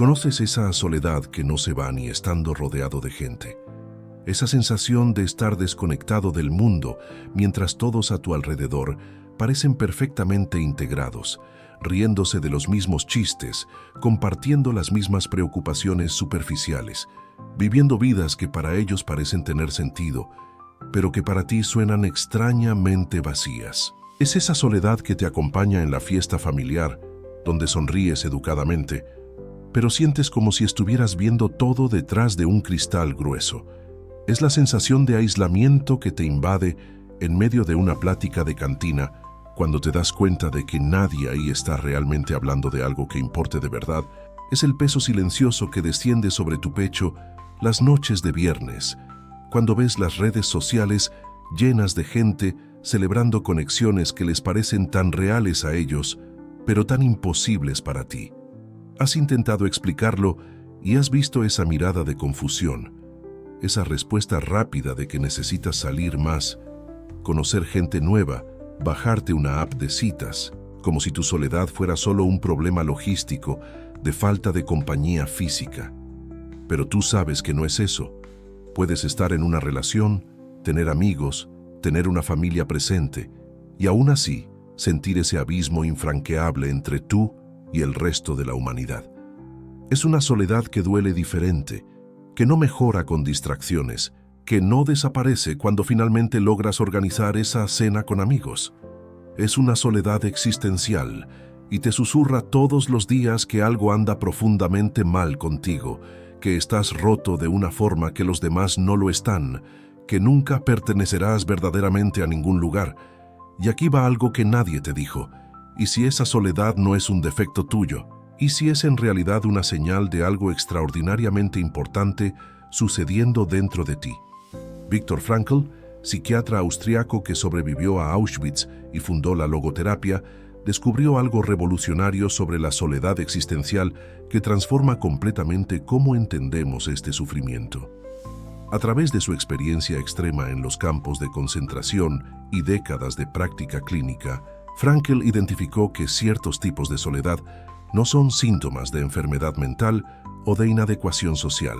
¿Conoces esa soledad que no se va ni estando rodeado de gente? Esa sensación de estar desconectado del mundo mientras todos a tu alrededor parecen perfectamente integrados, riéndose de los mismos chistes, compartiendo las mismas preocupaciones superficiales, viviendo vidas que para ellos parecen tener sentido, pero que para ti suenan extrañamente vacías. Es esa soledad que te acompaña en la fiesta familiar, donde sonríes educadamente, pero sientes como si estuvieras viendo todo detrás de un cristal grueso. Es la sensación de aislamiento que te invade en medio de una plática de cantina, cuando te das cuenta de que nadie ahí está realmente hablando de algo que importe de verdad. Es el peso silencioso que desciende sobre tu pecho las noches de viernes, cuando ves las redes sociales llenas de gente celebrando conexiones que les parecen tan reales a ellos, pero tan imposibles para ti. Has intentado explicarlo y has visto esa mirada de confusión, esa respuesta rápida de que necesitas salir más, conocer gente nueva, bajarte una app de citas, como si tu soledad fuera solo un problema logístico de falta de compañía física. Pero tú sabes que no es eso. Puedes estar en una relación, tener amigos, tener una familia presente, y aún así sentir ese abismo infranqueable entre tú y el resto de la humanidad. Es una soledad que duele diferente, que no mejora con distracciones, que no desaparece cuando finalmente logras organizar esa cena con amigos. Es una soledad existencial y te susurra todos los días que algo anda profundamente mal contigo, que estás roto de una forma que los demás no lo están, que nunca pertenecerás verdaderamente a ningún lugar. Y aquí va algo que nadie te dijo. ¿Y si esa soledad no es un defecto tuyo? ¿Y si es en realidad una señal de algo extraordinariamente importante sucediendo dentro de ti? Viktor Frankl, psiquiatra austriaco que sobrevivió a Auschwitz y fundó la logoterapia, descubrió algo revolucionario sobre la soledad existencial que transforma completamente cómo entendemos este sufrimiento. A través de su experiencia extrema en los campos de concentración y décadas de práctica clínica, Frankl identificó que ciertos tipos de soledad no son síntomas de enfermedad mental o de inadecuación social,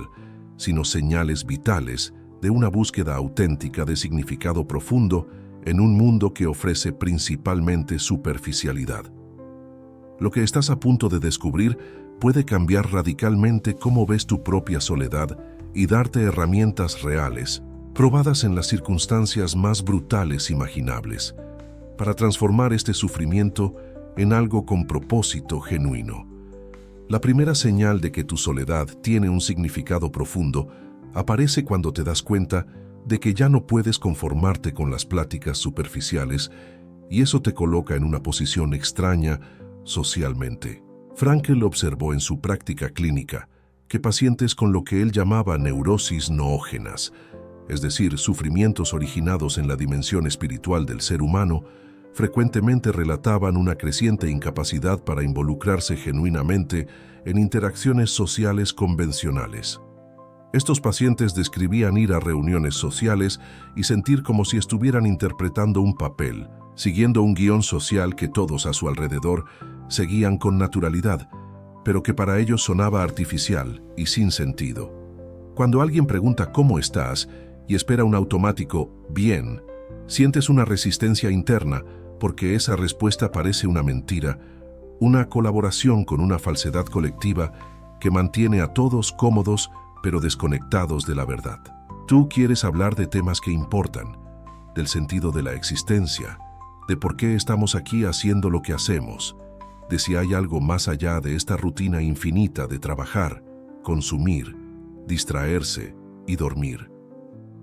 sino señales vitales de una búsqueda auténtica de significado profundo en un mundo que ofrece principalmente superficialidad. Lo que estás a punto de descubrir puede cambiar radicalmente cómo ves tu propia soledad y darte herramientas reales, probadas en las circunstancias más brutales imaginables, para transformar este sufrimiento en algo con propósito genuino. La primera señal de que tu soledad tiene un significado profundo aparece cuando te das cuenta de que ya no puedes conformarte con las pláticas superficiales y eso te coloca en una posición extraña socialmente. Frankl observó en su práctica clínica que pacientes con lo que él llamaba neurosis noógenas, es decir, sufrimientos originados en la dimensión espiritual del ser humano, frecuentemente relataban una creciente incapacidad para involucrarse genuinamente en interacciones sociales convencionales. Estos pacientes describían ir a reuniones sociales y sentir como si estuvieran interpretando un papel, siguiendo un guión social que todos a su alrededor seguían con naturalidad, pero que para ellos sonaba artificial y sin sentido. Cuando alguien pregunta ¿cómo estás? Y espera un automático «bien», sientes una resistencia interna porque esa respuesta parece una mentira, una colaboración con una falsedad colectiva que mantiene a todos cómodos pero desconectados de la verdad. Tú quieres hablar de temas que importan, del sentido de la existencia, de por qué estamos aquí haciendo lo que hacemos, de si hay algo más allá de esta rutina infinita de trabajar, consumir, distraerse y dormir.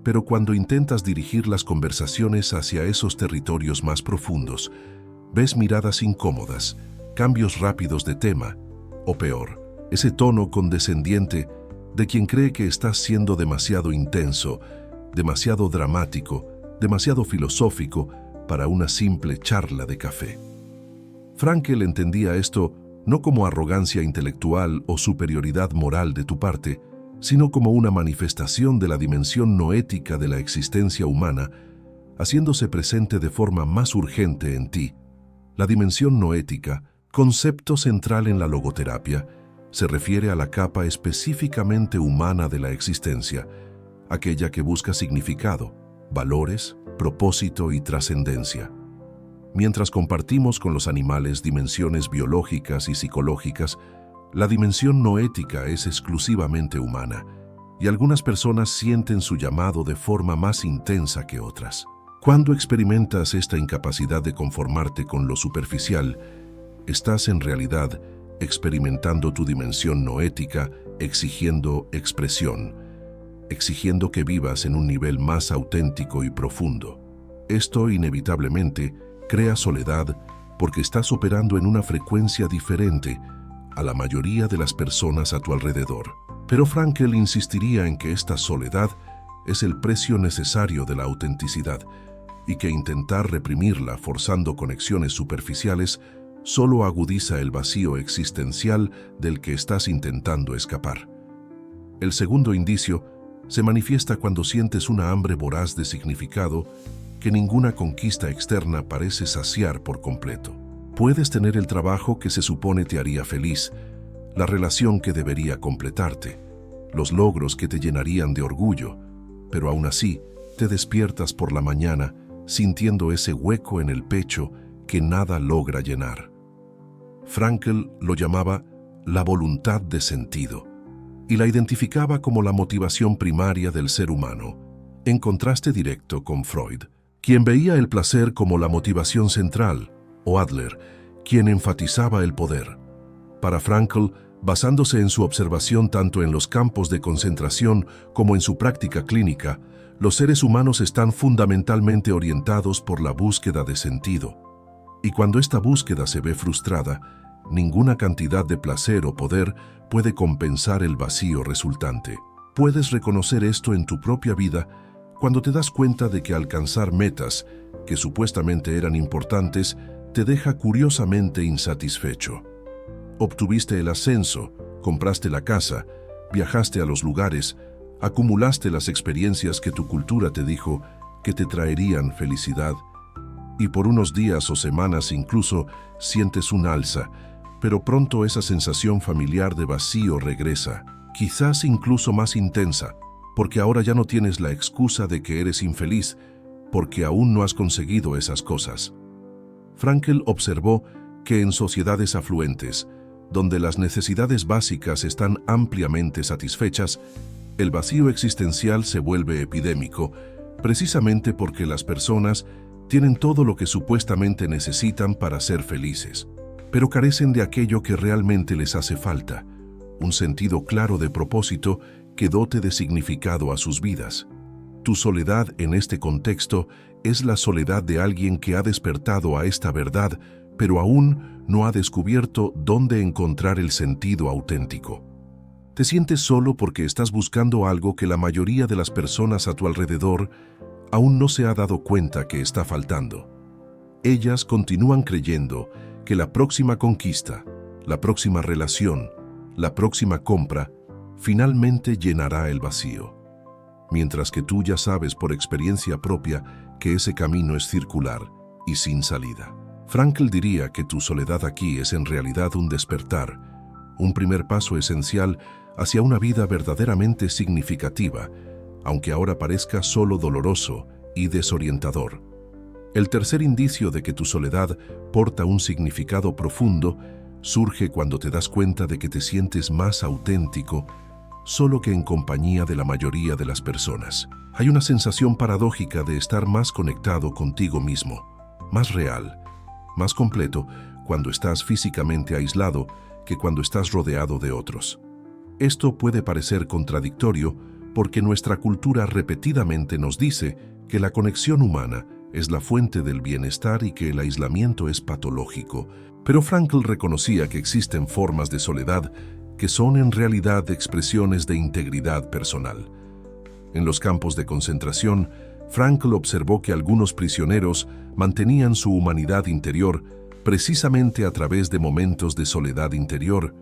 Pero cuando intentas dirigir las conversaciones hacia esos territorios más profundos, ves miradas incómodas, cambios rápidos de tema, o peor, ese tono condescendiente de quien cree que estás siendo demasiado intenso, demasiado dramático, demasiado filosófico para una simple charla de café. Frankl entendía esto no como arrogancia intelectual o superioridad moral de tu parte, sino como una manifestación de la dimensión noética de la existencia humana, haciéndose presente de forma más urgente en ti. La dimensión noética, concepto central en la logoterapia, se refiere a la capa específicamente humana de la existencia, aquella que busca significado, valores, propósito y trascendencia. Mientras compartimos con los animales dimensiones biológicas y psicológicas, la dimensión no ética es exclusivamente humana, y algunas personas sienten su llamado de forma más intensa que otras. Cuando experimentas esta incapacidad de conformarte con lo superficial, estás en realidad experimentando tu dimensión no ética, exigiendo expresión, exigiendo que vivas en un nivel más auténtico y profundo. Esto inevitablemente crea soledad porque estás operando en una frecuencia diferente a la mayoría de las personas a tu alrededor. Pero Frankl insistiría en que esta soledad es el precio necesario de la autenticidad y que intentar reprimirla forzando conexiones superficiales solo agudiza el vacío existencial del que estás intentando escapar. El segundo indicio se manifiesta cuando sientes una hambre voraz de significado que ninguna conquista externa parece saciar por completo. Puedes tener el trabajo que se supone te haría feliz, la relación que debería completarte, los logros que te llenarían de orgullo, pero aún así te despiertas por la mañana sintiendo ese hueco en el pecho que nada logra llenar. Frankl lo llamaba la voluntad de sentido y la identificaba como la motivación primaria del ser humano, en contraste directo con Freud, quien veía el placer como la motivación central, o Adler, quien enfatizaba el poder. Para Frankl, basándose en su observación tanto en los campos de concentración como en su práctica clínica, los seres humanos están fundamentalmente orientados por la búsqueda de sentido. Y cuando esta búsqueda se ve frustrada, ninguna cantidad de placer o poder puede compensar el vacío resultante. Puedes reconocer esto en tu propia vida cuando te das cuenta de que alcanzar metas que supuestamente eran importantes te deja curiosamente insatisfecho. Obtuviste el ascenso, compraste la casa, viajaste a los lugares, acumulaste las experiencias que tu cultura te dijo que te traerían felicidad, y por unos días o semanas incluso sientes un alza, pero pronto esa sensación familiar de vacío regresa, quizás incluso más intensa, porque ahora ya no tienes la excusa de que eres infeliz, porque aún no has conseguido esas cosas. Frankl observó que en sociedades afluentes, donde las necesidades básicas están ampliamente satisfechas, el vacío existencial se vuelve epidémico, precisamente porque las personas tienen todo lo que supuestamente necesitan para ser felices, pero carecen de aquello que realmente les hace falta, un sentido claro de propósito que dote de significado a sus vidas. Tu soledad en este contexto es la soledad de alguien que ha despertado a esta verdad, pero aún no ha descubierto dónde encontrar el sentido auténtico. Te sientes solo porque estás buscando algo que la mayoría de las personas a tu alrededor aún no se ha dado cuenta que está faltando. Ellas continúan creyendo que la próxima conquista, la próxima relación, la próxima compra, finalmente llenará el vacío. Mientras que tú ya sabes por experiencia propia que ese camino es circular y sin salida. Frankl diría que tu soledad aquí es en realidad un despertar, un primer paso esencial hacia una vida verdaderamente significativa, aunque ahora parezca solo doloroso y desorientador. El tercer indicio de que tu soledad porta un significado profundo surge cuando te das cuenta de que te sientes más auténtico, solo que en compañía de la mayoría de las personas. Hay una sensación paradójica de estar más conectado contigo mismo, más real, más completo cuando estás físicamente aislado que cuando estás rodeado de otros. Esto puede parecer contradictorio porque nuestra cultura repetidamente nos dice que la conexión humana es la fuente del bienestar y que el aislamiento es patológico, pero Frankl reconocía que existen formas de soledad que son en realidad expresiones de integridad personal. En los campos de concentración, Frankl observó que algunos prisioneros mantenían su humanidad interior precisamente a través de momentos de soledad interior,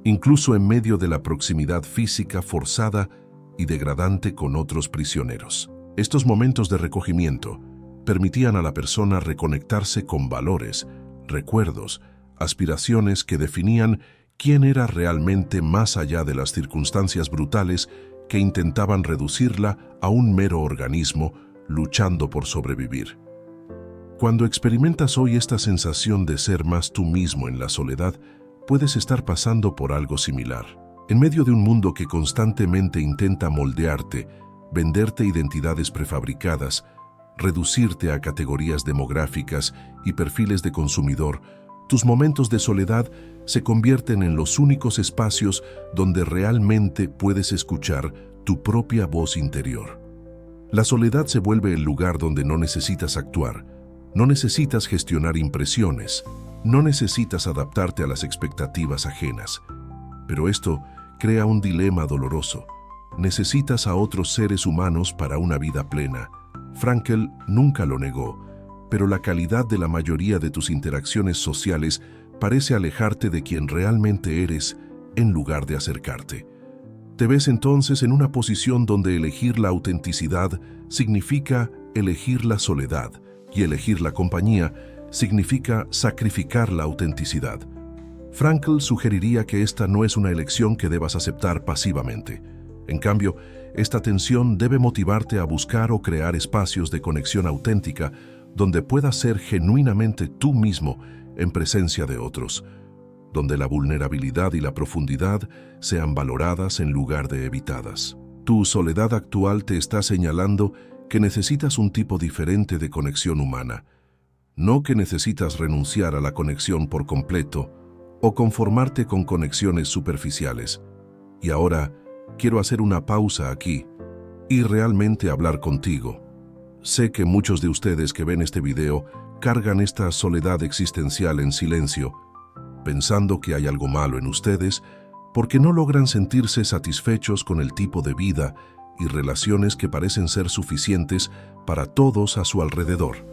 incluso en medio de la proximidad física forzada y degradante con otros prisioneros. Estos momentos de recogimiento permitían a la persona reconectarse con valores, recuerdos, aspiraciones que definían quién era realmente más allá de las circunstancias brutales que intentaban reducirla a un mero organismo luchando por sobrevivir. Cuando experimentas hoy esta sensación de ser más tú mismo en la soledad, puedes estar pasando por algo similar. En medio de un mundo que constantemente intenta moldearte, venderte identidades prefabricadas, reducirte a categorías demográficas y perfiles de consumidor, tus momentos de soledad se convierten en los únicos espacios donde realmente puedes escuchar tu propia voz interior. La soledad se vuelve el lugar donde no necesitas actuar, no necesitas gestionar impresiones, no necesitas adaptarte a las expectativas ajenas. Pero esto crea un dilema doloroso. Necesitas a otros seres humanos para una vida plena. Frankl nunca lo negó, pero la calidad de la mayoría de tus interacciones sociales parece alejarte de quien realmente eres en lugar de acercarte. Te ves entonces en una posición donde elegir la autenticidad significa elegir la soledad y elegir la compañía significa sacrificar la autenticidad. Frankl sugeriría que esta no es una elección que debas aceptar pasivamente. En cambio, esta tensión debe motivarte a buscar o crear espacios de conexión auténtica donde puedas ser genuinamente tú mismo en presencia de otros, donde la vulnerabilidad y la profundidad sean valoradas en lugar de evitadas. Tu soledad actual te está señalando que necesitas un tipo diferente de conexión humana, no que necesitas renunciar a la conexión por completo o conformarte con conexiones superficiales. Y ahora, quiero hacer una pausa aquí y realmente hablar contigo. Sé que muchos de ustedes que ven este video cargan esta soledad existencial en silencio, pensando que hay algo malo en ustedes porque no logran sentirse satisfechos con el tipo de vida y relaciones que parecen ser suficientes para todos a su alrededor.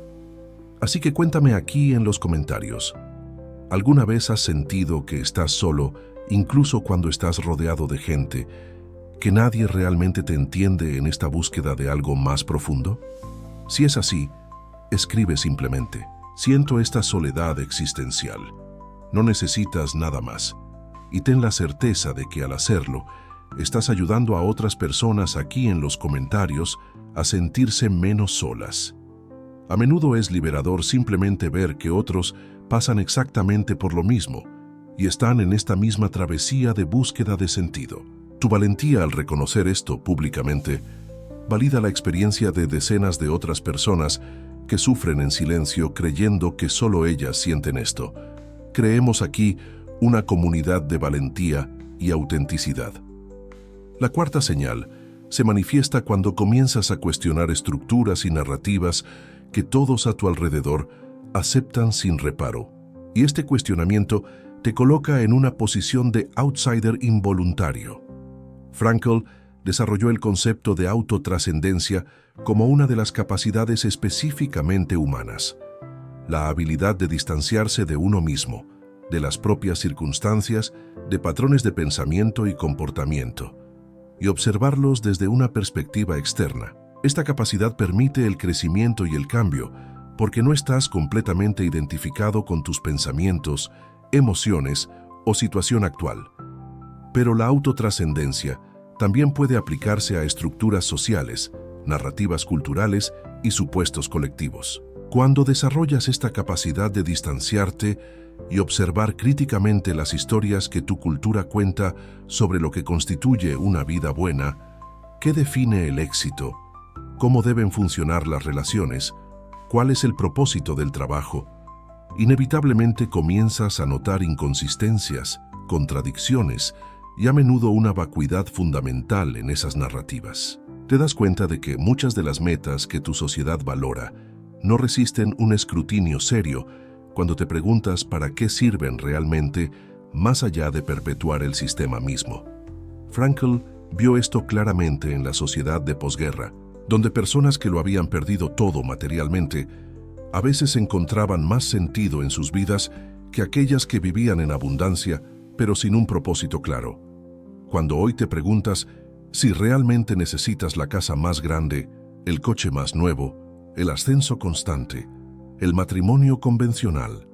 Así que cuéntame aquí en los comentarios. ¿Alguna vez has sentido que estás solo, incluso cuando estás rodeado de gente, que nadie realmente te entiende en esta búsqueda de algo más profundo? Si es así, escribe simplemente: siento esta soledad existencial. No necesitas nada más. Y ten la certeza de que al hacerlo, estás ayudando a otras personas aquí en los comentarios a sentirse menos solas. A menudo es liberador simplemente ver que otros pasan exactamente por lo mismo y están en esta misma travesía de búsqueda de sentido. Tu valentía al reconocer esto públicamente valida la experiencia de decenas de otras personas que sufren en silencio creyendo que solo ellas sienten esto. Creemos aquí una comunidad de valentía y autenticidad. La cuarta señal se manifiesta cuando comienzas a cuestionar estructuras y narrativas que todos a tu alrededor aceptan sin reparo. Y este cuestionamiento te coloca en una posición de outsider involuntario. Frankl desarrolló el concepto de autotrascendencia como una de las capacidades específicamente humanas, la habilidad de distanciarse de uno mismo, de las propias circunstancias, de patrones de pensamiento y comportamiento, y observarlos desde una perspectiva externa. Esta capacidad permite el crecimiento y el cambio, porque no estás completamente identificado con tus pensamientos, emociones o situación actual. Pero la autotrascendencia también puede aplicarse a estructuras sociales, narrativas culturales y supuestos colectivos. Cuando desarrollas esta capacidad de distanciarte y observar críticamente las historias que tu cultura cuenta sobre lo que constituye una vida buena, ¿qué define el éxito? ¿Cómo deben funcionar las relaciones? ¿Cuál es el propósito del trabajo? Inevitablemente comienzas a notar inconsistencias, contradicciones y a menudo una vacuidad fundamental en esas narrativas. Te das cuenta de que muchas de las metas que tu sociedad valora no resisten un escrutinio serio cuando te preguntas para qué sirven realmente más allá de perpetuar el sistema mismo. Frankl vio esto claramente en la sociedad de posguerra, donde personas que lo habían perdido todo materialmente a veces encontraban más sentido en sus vidas que aquellas que vivían en abundancia, pero sin un propósito claro. Cuando hoy te preguntas si realmente necesitas la casa más grande, el coche más nuevo, el ascenso constante, el matrimonio convencional,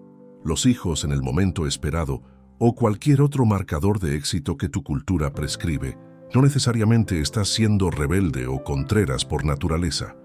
los hijos en el momento esperado o cualquier otro marcador de éxito que tu cultura prescribe, no necesariamente estás siendo rebelde o contreras por naturaleza.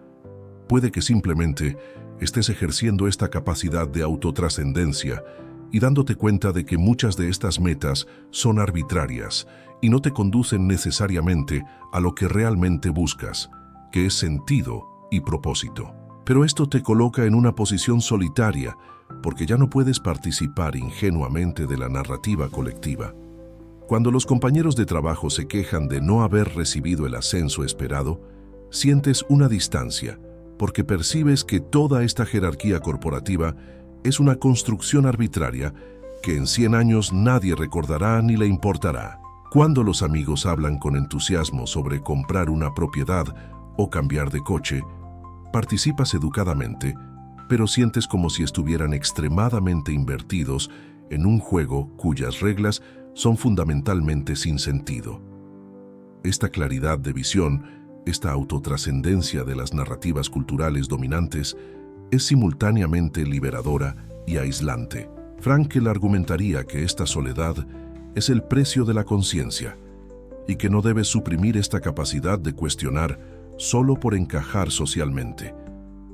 Puede que simplemente estés ejerciendo esta capacidad de autotrascendencia y dándote cuenta de que muchas de estas metas son arbitrarias y no te conducen necesariamente a lo que realmente buscas, que es sentido y propósito. Pero esto te coloca en una posición solitaria, porque ya no puedes participar ingenuamente de la narrativa colectiva. Cuando los compañeros de trabajo se quejan de no haber recibido el ascenso esperado, sientes una distancia, porque percibes que toda esta jerarquía corporativa es una construcción arbitraria que en 100 años nadie recordará ni le importará. Cuando los amigos hablan con entusiasmo sobre comprar una propiedad o cambiar de coche, participas educadamente, pero sientes como si estuvieran extremadamente invertidos en un juego cuyas reglas son fundamentalmente sin sentido. Esta claridad de visión, esta autotrascendencia de las narrativas culturales dominantes, es simultáneamente liberadora y aislante. Frankl argumentaría que esta soledad es el precio de la conciencia y que no debes suprimir esta capacidad de cuestionar solo por encajar socialmente.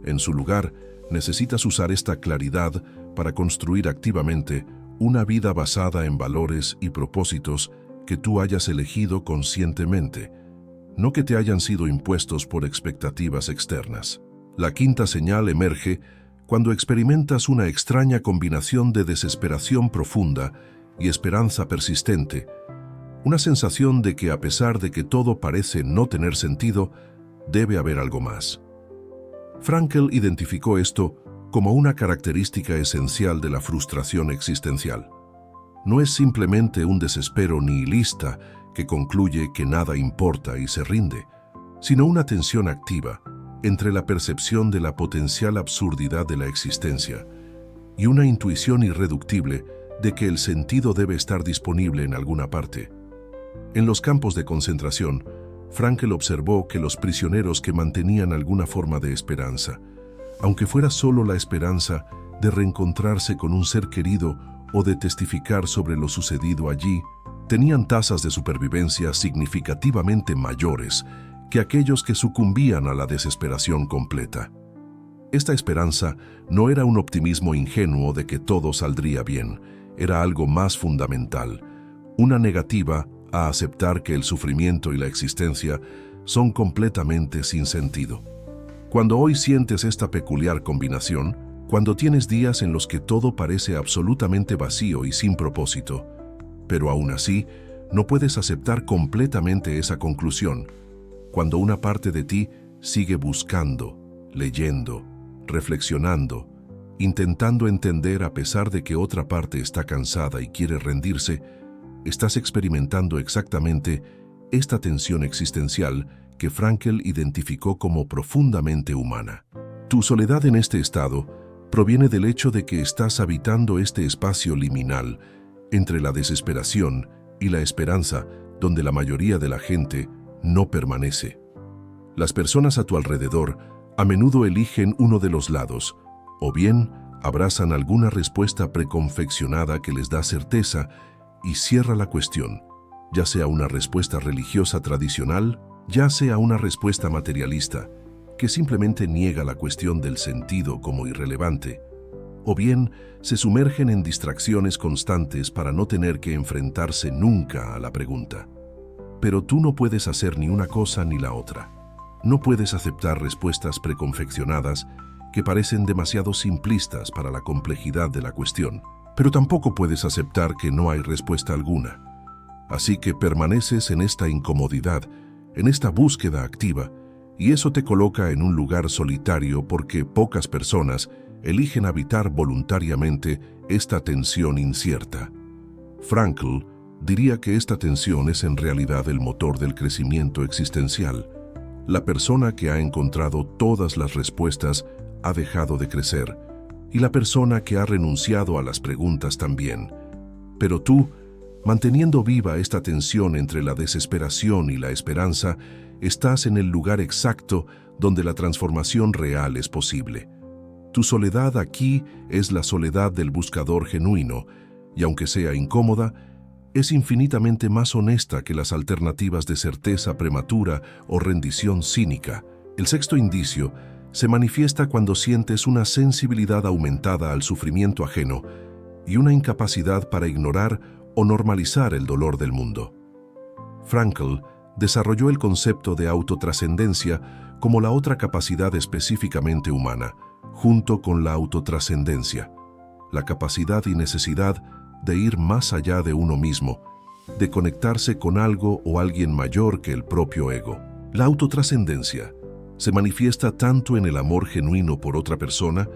En su lugar, necesitas usar esta claridad para construir activamente una vida basada en valores y propósitos que tú hayas elegido conscientemente, no que te hayan sido impuestos por expectativas externas. La quinta señal emerge cuando experimentas una extraña combinación de desesperación profunda y esperanza persistente, una sensación de que a pesar de que todo parece no tener sentido, debe haber algo más. Frankl identificó esto como una característica esencial de la frustración existencial. No es simplemente un desespero nihilista que concluye que nada importa y se rinde, sino una tensión activa entre la percepción de la potencial absurdidad de la existencia y una intuición irreductible de que el sentido debe estar disponible en alguna parte. En los campos de concentración, Frankl observó que los prisioneros que mantenían alguna forma de esperanza, aunque fuera solo la esperanza de reencontrarse con un ser querido o de testificar sobre lo sucedido allí, tenían tasas de supervivencia significativamente mayores que aquellos que sucumbían a la desesperación completa. Esta esperanza no era un optimismo ingenuo de que todo saldría bien, era algo más fundamental, una negativa a aceptar que el sufrimiento y la existencia son completamente sin sentido. Cuando hoy sientes esta peculiar combinación, cuando tienes días en los que todo parece absolutamente vacío y sin propósito, pero aún así no puedes aceptar completamente esa conclusión, cuando una parte de ti sigue buscando, leyendo, reflexionando, intentando entender a pesar de que otra parte está cansada y quiere rendirse, estás experimentando exactamente esta tensión existencial que Frankl identificó como profundamente humana. Tu soledad en este estado proviene del hecho de que estás habitando este espacio liminal entre la desesperación y la esperanza, donde la mayoría de la gente no permanece. Las personas a tu alrededor a menudo eligen uno de los lados, o bien abrazan alguna respuesta preconfeccionada que les da certeza y cierra la cuestión, ya sea una respuesta religiosa tradicional, ya sea una respuesta materialista, que simplemente niega la cuestión del sentido como irrelevante, o bien se sumergen en distracciones constantes para no tener que enfrentarse nunca a la pregunta. Pero tú no puedes hacer ni una cosa ni la otra. No puedes aceptar respuestas preconfeccionadas que parecen demasiado simplistas para la complejidad de la cuestión, pero tampoco puedes aceptar que no hay respuesta alguna. Así que permaneces en esta incomodidad, en esta búsqueda activa, y eso te coloca en un lugar solitario porque pocas personas eligen habitar voluntariamente esta tensión incierta. Frankl diría que esta tensión es en realidad el motor del crecimiento existencial. La persona que ha encontrado todas las respuestas ha dejado de crecer, y la persona que ha renunciado a las preguntas también. Pero tú, manteniendo viva esta tensión entre la desesperación y la esperanza, estás en el lugar exacto donde la transformación real es posible. Tu soledad aquí es la soledad del buscador genuino, y aunque sea incómoda, es infinitamente más honesta que las alternativas de certeza prematura o rendición cínica. El sexto indicio se manifiesta cuando sientes una sensibilidad aumentada al sufrimiento ajeno y una incapacidad para ignorar o normalizar el dolor del mundo. Frankl desarrolló el concepto de autotrascendencia como la otra capacidad específicamente humana, junto con la autotrascendencia, la capacidad y necesidad de ir más allá de uno mismo, de conectarse con algo o alguien mayor que el propio ego. La autotrascendencia se manifiesta tanto en el amor genuino por otra persona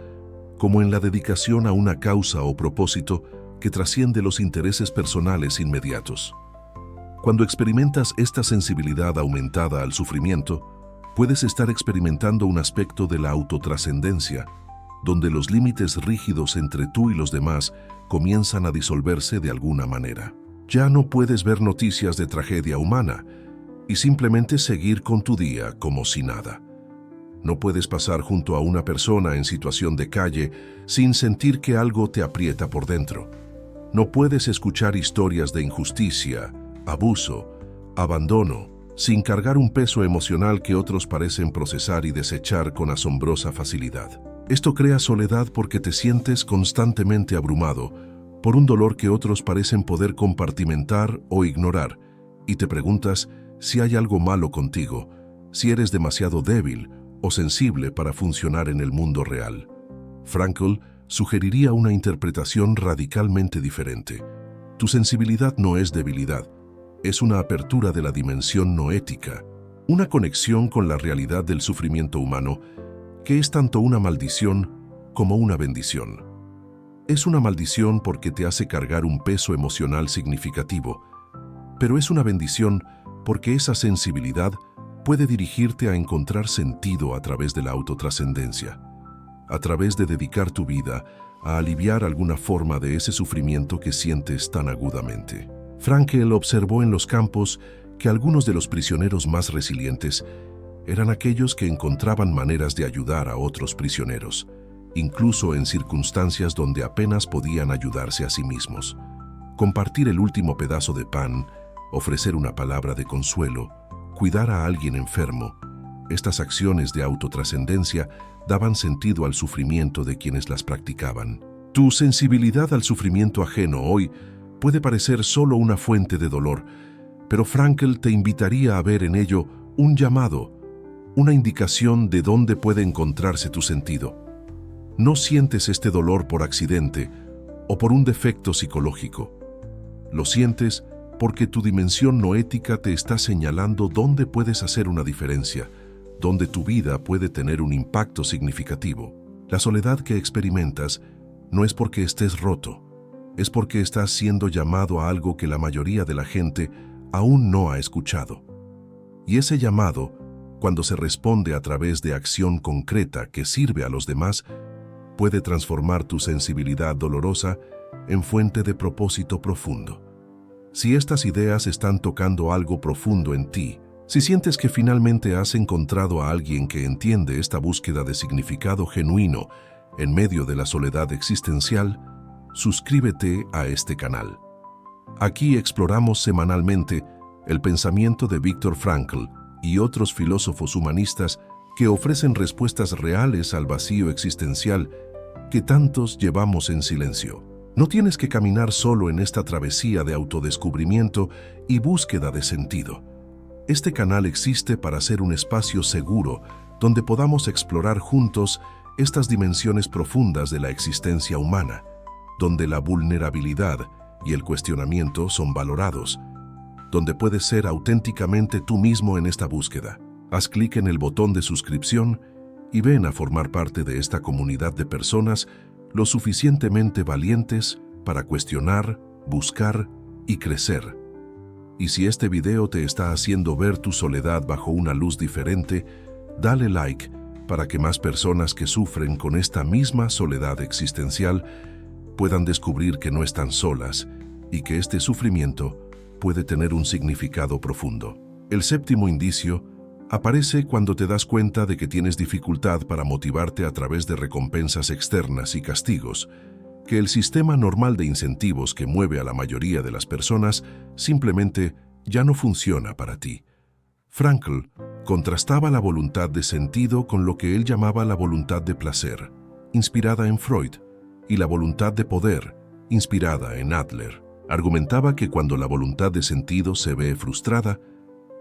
como en la dedicación a una causa o propósito que trasciende los intereses personales inmediatos. Cuando experimentas esta sensibilidad aumentada al sufrimiento, puedes estar experimentando un aspecto de la autotrascendencia, donde los límites rígidos entre tú y los demás comienzan a disolverse de alguna manera. Ya no puedes ver noticias de tragedia humana y simplemente seguir con tu día como si nada. No puedes pasar junto a una persona en situación de calle sin sentir que algo te aprieta por dentro. No puedes escuchar historias de injusticia, abuso, abandono, sin cargar un peso emocional que otros parecen procesar y desechar con asombrosa facilidad. Esto crea soledad porque te sientes constantemente abrumado por un dolor que otros parecen poder compartimentar o ignorar, y te preguntas si hay algo malo contigo, si eres demasiado débil o sensible para funcionar en el mundo real. Frankl sugeriría una interpretación radicalmente diferente. Tu sensibilidad no es debilidad, es una apertura de la dimensión noética, una conexión con la realidad del sufrimiento humano que es tanto una maldición como una bendición. Es una maldición porque te hace cargar un peso emocional significativo, pero es una bendición porque esa sensibilidad puede dirigirte a encontrar sentido a través de la autotrascendencia, a través de dedicar tu vida a aliviar alguna forma de ese sufrimiento que sientes tan agudamente. Frankl observó en los campos que algunos de los prisioneros más resilientes eran aquellos que encontraban maneras de ayudar a otros prisioneros, incluso en circunstancias donde apenas podían ayudarse a sí mismos. Compartir el último pedazo de pan, ofrecer una palabra de consuelo, cuidar a alguien enfermo, estas acciones de autotrascendencia daban sentido al sufrimiento de quienes las practicaban. Tu sensibilidad al sufrimiento ajeno hoy puede parecer solo una fuente de dolor, pero Frankl te invitaría a ver en ello un llamado, una indicación de dónde puede encontrarse tu sentido. No sientes este dolor por accidente o por un defecto psicológico. Lo sientes porque tu dimensión noética te está señalando dónde puedes hacer una diferencia, dónde tu vida puede tener un impacto significativo. La soledad que experimentas no es porque estés roto, es porque estás siendo llamado a algo que la mayoría de la gente aún no ha escuchado. Y ese llamado, cuando se responde a través de acción concreta que sirve a los demás, puede transformar tu sensibilidad dolorosa en fuente de propósito profundo. Si estas ideas están tocando algo profundo en ti, si sientes que finalmente has encontrado a alguien que entiende esta búsqueda de significado genuino en medio de la soledad existencial, suscríbete a este canal. Aquí exploramos semanalmente el pensamiento de Viktor Frankl y otros filósofos humanistas que ofrecen respuestas reales al vacío existencial que tantos llevamos en silencio. No tienes que caminar solo en esta travesía de autodescubrimiento y búsqueda de sentido. Este canal existe para ser un espacio seguro donde podamos explorar juntos estas dimensiones profundas de la existencia humana, donde la vulnerabilidad y el cuestionamiento son valorados, donde puedes ser auténticamente tú mismo en esta búsqueda. Haz clic en el botón de suscripción y ven a formar parte de esta comunidad de personas lo suficientemente valientes para cuestionar, buscar y crecer. Y si este video te está haciendo ver tu soledad bajo una luz diferente, dale like para que más personas que sufren con esta misma soledad existencial puedan descubrir que no están solas y que este sufrimiento puede tener un significado profundo. El séptimo indicio aparece cuando te das cuenta de que tienes dificultad para motivarte a través de recompensas externas y castigos, que el sistema normal de incentivos que mueve a la mayoría de las personas simplemente ya no funciona para ti. Frankl contrastaba la voluntad de sentido con lo que él llamaba la voluntad de placer, inspirada en Freud, y la voluntad de poder, inspirada en Adler. Argumentaba que cuando la voluntad de sentido se ve frustrada,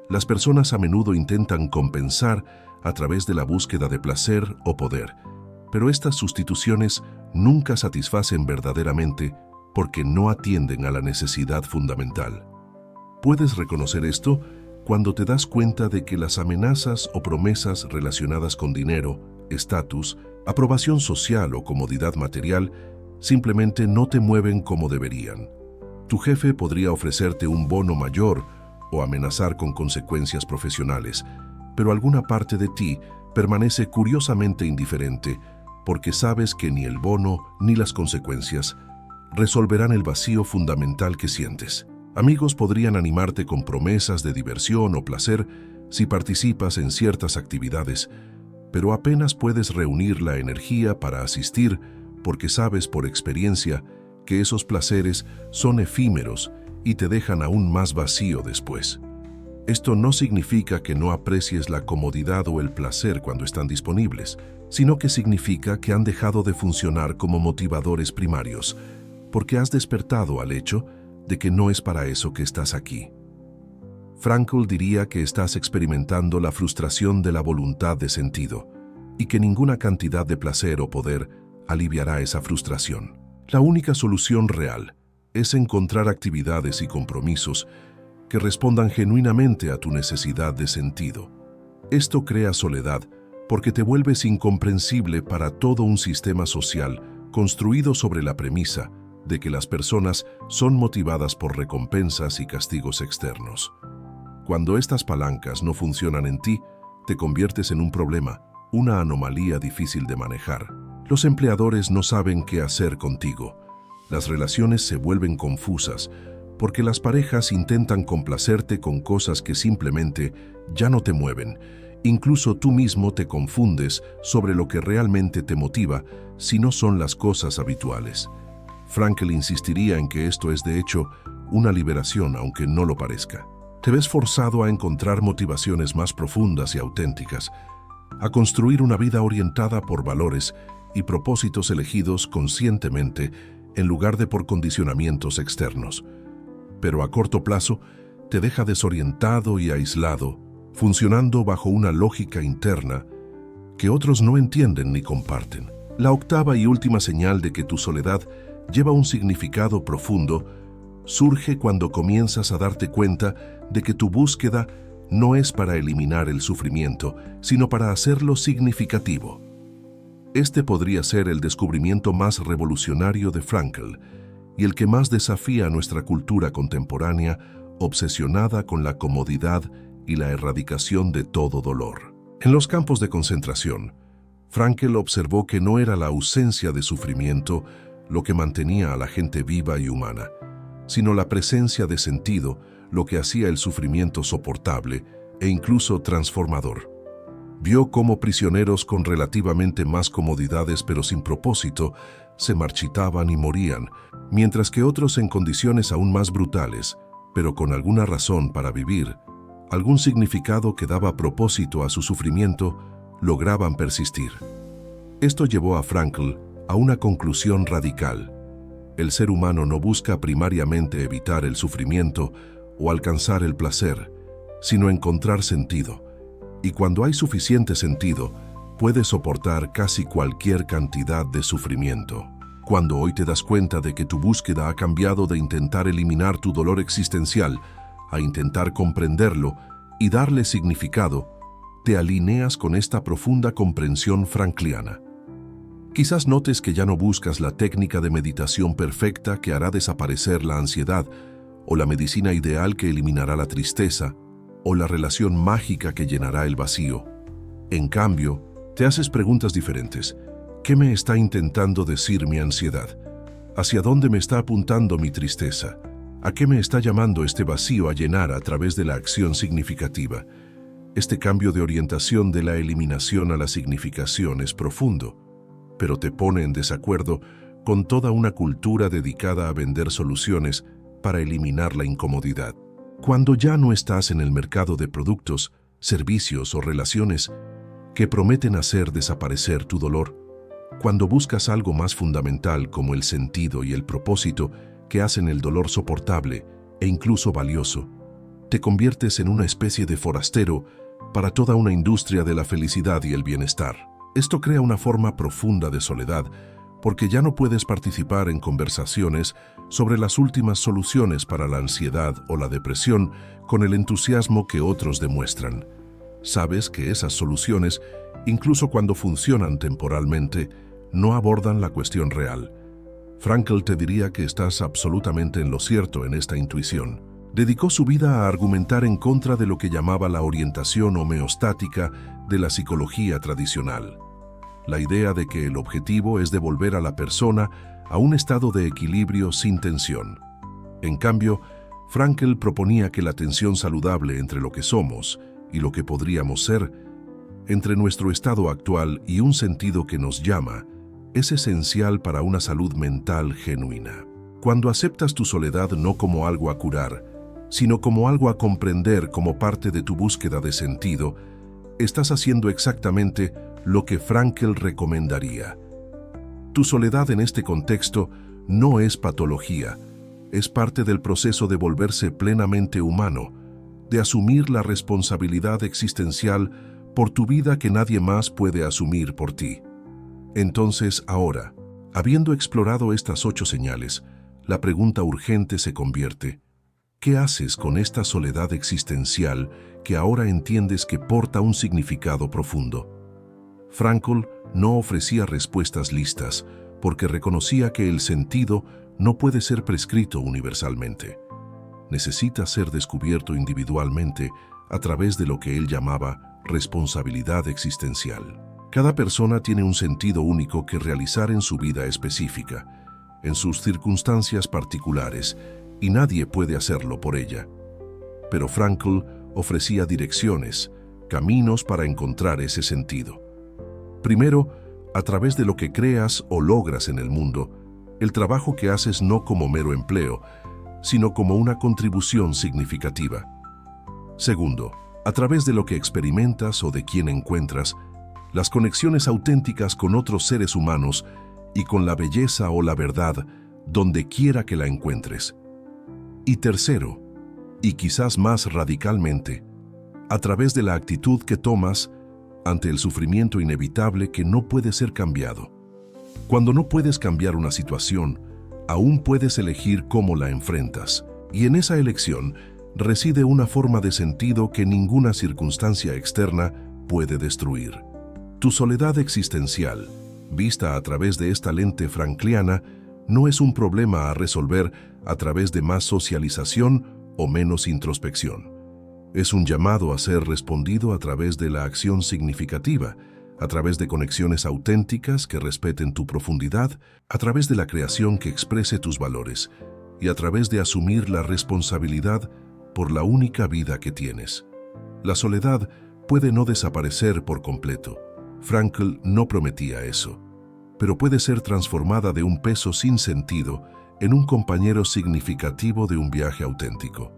las personas a menudo intentan compensar a través de la búsqueda de placer o poder, pero estas sustituciones nunca satisfacen verdaderamente porque no atienden a la necesidad fundamental. Puedes reconocer esto cuando te das cuenta de que las amenazas o promesas relacionadas con dinero, estatus, aprobación social o comodidad material simplemente no te mueven como deberían. Tu jefe podría ofrecerte un bono mayor o amenazar con consecuencias profesionales, pero alguna parte de ti permanece curiosamente indiferente porque sabes que ni el bono ni las consecuencias resolverán el vacío fundamental que sientes. Amigos podrían animarte con promesas de diversión o placer si participas en ciertas actividades, pero apenas puedes reunir la energía para asistir porque sabes por experiencia que esos placeres son efímeros y te dejan aún más vacío después. Esto no significa que no aprecies la comodidad o el placer cuando están disponibles, sino que significa que han dejado de funcionar como motivadores primarios, porque has despertado al hecho de que no es para eso que estás aquí. Frankl diría que estás experimentando la frustración de la voluntad de sentido y que ninguna cantidad de placer o poder aliviará esa frustración. La única solución real es encontrar actividades y compromisos que respondan genuinamente a tu necesidad de sentido. Esto crea soledad porque te vuelves incomprensible para todo un sistema social construido sobre la premisa de que las personas son motivadas por recompensas y castigos externos. Cuando estas palancas no funcionan en ti, te conviertes en un problema, una anomalía difícil de manejar. Los empleadores no saben qué hacer contigo. Las relaciones se vuelven confusas porque las parejas intentan complacerte con cosas que simplemente ya no te mueven. Incluso tú mismo te confundes sobre lo que realmente te motiva si no son las cosas habituales. Frankl insistiría en que esto es de hecho una liberación, aunque no lo parezca. Te ves forzado a encontrar motivaciones más profundas y auténticas, a construir una vida orientada por valores y propósitos elegidos conscientemente en lugar de por condicionamientos externos. Pero a corto plazo te deja desorientado y aislado, funcionando bajo una lógica interna que otros no entienden ni comparten. La octava y última señal de que tu soledad lleva un significado profundo surge cuando comienzas a darte cuenta de que tu búsqueda no es para eliminar el sufrimiento, sino para hacerlo significativo. Este podría ser el descubrimiento más revolucionario de Frankl y el que más desafía a nuestra cultura contemporánea, obsesionada con la comodidad y la erradicación de todo dolor. En los campos de concentración, Frankl observó que no era la ausencia de sufrimiento lo que mantenía a la gente viva y humana, sino la presencia de sentido lo que hacía el sufrimiento soportable e incluso transformador. Vio cómo prisioneros con relativamente más comodidades pero sin propósito se marchitaban y morían, mientras que otros en condiciones aún más brutales, pero con alguna razón para vivir, algún significado que daba propósito a su sufrimiento, lograban persistir. Esto llevó a Frankl a una conclusión radical. El ser humano no busca primariamente evitar el sufrimiento o alcanzar el placer, sino encontrar sentido. Y cuando hay suficiente sentido, puede soportar casi cualquier cantidad de sufrimiento. Cuando hoy te das cuenta de que tu búsqueda ha cambiado de intentar eliminar tu dolor existencial a intentar comprenderlo y darle significado, te alineas con esta profunda comprensión frankliana. Quizás notes que ya no buscas la técnica de meditación perfecta que hará desaparecer la ansiedad, o la medicina ideal que eliminará la tristeza, o la relación mágica que llenará el vacío. En cambio, te haces preguntas diferentes. ¿Qué me está intentando decir mi ansiedad? ¿Hacia dónde me está apuntando mi tristeza? ¿A qué me está llamando este vacío a llenar a través de la acción significativa? Este cambio de orientación de la eliminación a la significación es profundo, pero te pone en desacuerdo con toda una cultura dedicada a vender soluciones para eliminar la incomodidad. Cuando ya no estás en el mercado de productos, servicios o relaciones que prometen hacer desaparecer tu dolor, cuando buscas algo más fundamental como el sentido y el propósito que hacen el dolor soportable e incluso valioso, te conviertes en una especie de forastero para toda una industria de la felicidad y el bienestar. Esto crea una forma profunda de soledad, porque ya no puedes participar en conversaciones sobre las últimas soluciones para la ansiedad o la depresión con el entusiasmo que otros demuestran. Sabes que esas soluciones, incluso cuando funcionan temporalmente, no abordan la cuestión real. Frankl te diría que estás absolutamente en lo cierto en esta intuición. Dedicó su vida a argumentar en contra de lo que llamaba la orientación homeostática de la psicología tradicional. La idea de que el objetivo es devolver a la persona a un estado de equilibrio sin tensión. En cambio, Frankl proponía que la tensión saludable entre lo que somos y lo que podríamos ser, entre nuestro estado actual y un sentido que nos llama, es esencial para una salud mental genuina. Cuando aceptas tu soledad no como algo a curar, sino como algo a comprender como parte de tu búsqueda de sentido, estás haciendo exactamente lo que Frankl recomendaría. Tu soledad en este contexto no es patología, es parte del proceso de volverse plenamente humano, de asumir la responsabilidad existencial por tu vida que nadie más puede asumir por ti. Entonces, ahora, habiendo explorado estas 8 señales, la pregunta urgente se convierte: ¿qué haces con esta soledad existencial que ahora entiendes que porta un significado profundo? Frankl no ofrecía respuestas listas porque reconocía que el sentido no puede ser prescrito universalmente. Necesita ser descubierto individualmente a través de lo que él llamaba responsabilidad existencial. Cada persona tiene un sentido único que realizar en su vida específica, en sus circunstancias particulares, y nadie puede hacerlo por ella. Pero Frankl ofrecía direcciones, caminos para encontrar ese sentido. Primero, a través de lo que creas o logras en el mundo, el trabajo que haces no como mero empleo, sino como una contribución significativa. Segundo, a través de lo que experimentas o de quien encuentras, las conexiones auténticas con otros seres humanos y con la belleza o la verdad donde quiera que la encuentres. Y tercero, y quizás más radicalmente, a través de la actitud que tomas ante el sufrimiento inevitable que no puede ser cambiado. Cuando no puedes cambiar una situación, aún puedes elegir cómo la enfrentas, y en esa elección reside una forma de sentido que ninguna circunstancia externa puede destruir. Tu soledad existencial, vista a través de esta lente frankliana, no es un problema a resolver a través de más socialización o menos introspección. Es un llamado a ser respondido a través de la acción significativa, a través de conexiones auténticas que respeten tu profundidad, a través de la creación que exprese tus valores y a través de asumir la responsabilidad por la única vida que tienes. La soledad puede no desaparecer por completo. Frankl no prometía eso, pero puede ser transformada de un peso sin sentido en un compañero significativo de un viaje auténtico.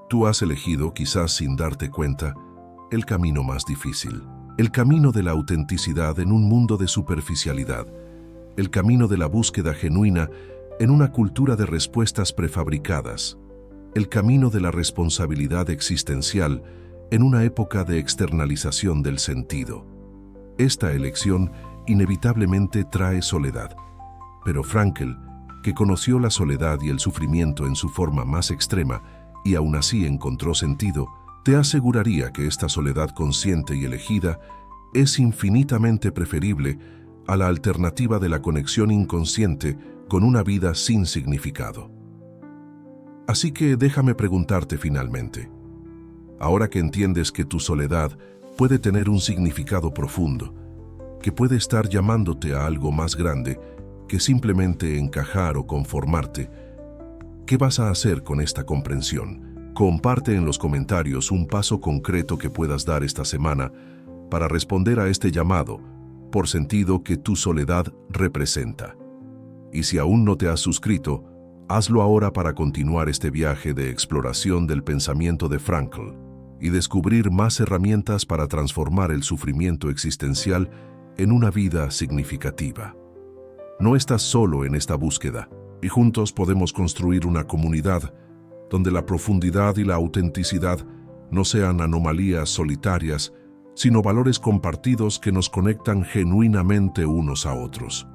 Tú has elegido, quizás sin darte cuenta, el camino más difícil, el camino de la autenticidad en un mundo de superficialidad, el camino de la búsqueda genuina en una cultura de respuestas prefabricadas, el camino de la responsabilidad existencial en una época de externalización del sentido. Esta elección inevitablemente trae soledad, pero Frankl, que conoció la soledad y el sufrimiento en su forma más extrema y aún así encontró sentido, te aseguraría que esta soledad consciente y elegida es infinitamente preferible a la alternativa de la conexión inconsciente con una vida sin significado. Así que déjame preguntarte finalmente, ahora que entiendes que tu soledad puede tener un significado profundo, que puede estar llamándote a algo más grande que simplemente encajar o conformarte, ¿qué vas a hacer con esta comprensión? Comparte en los comentarios un paso concreto que puedas dar esta semana para responder a este llamado por sentido que tu soledad representa. Y si aún no te has suscrito, hazlo ahora para continuar este viaje de exploración del pensamiento de Frankl y descubrir más herramientas para transformar el sufrimiento existencial en una vida significativa. No estás solo en esta búsqueda, y juntos podemos construir una comunidad donde la profundidad y la autenticidad no sean anomalías solitarias, sino valores compartidos que nos conectan genuinamente unos a otros.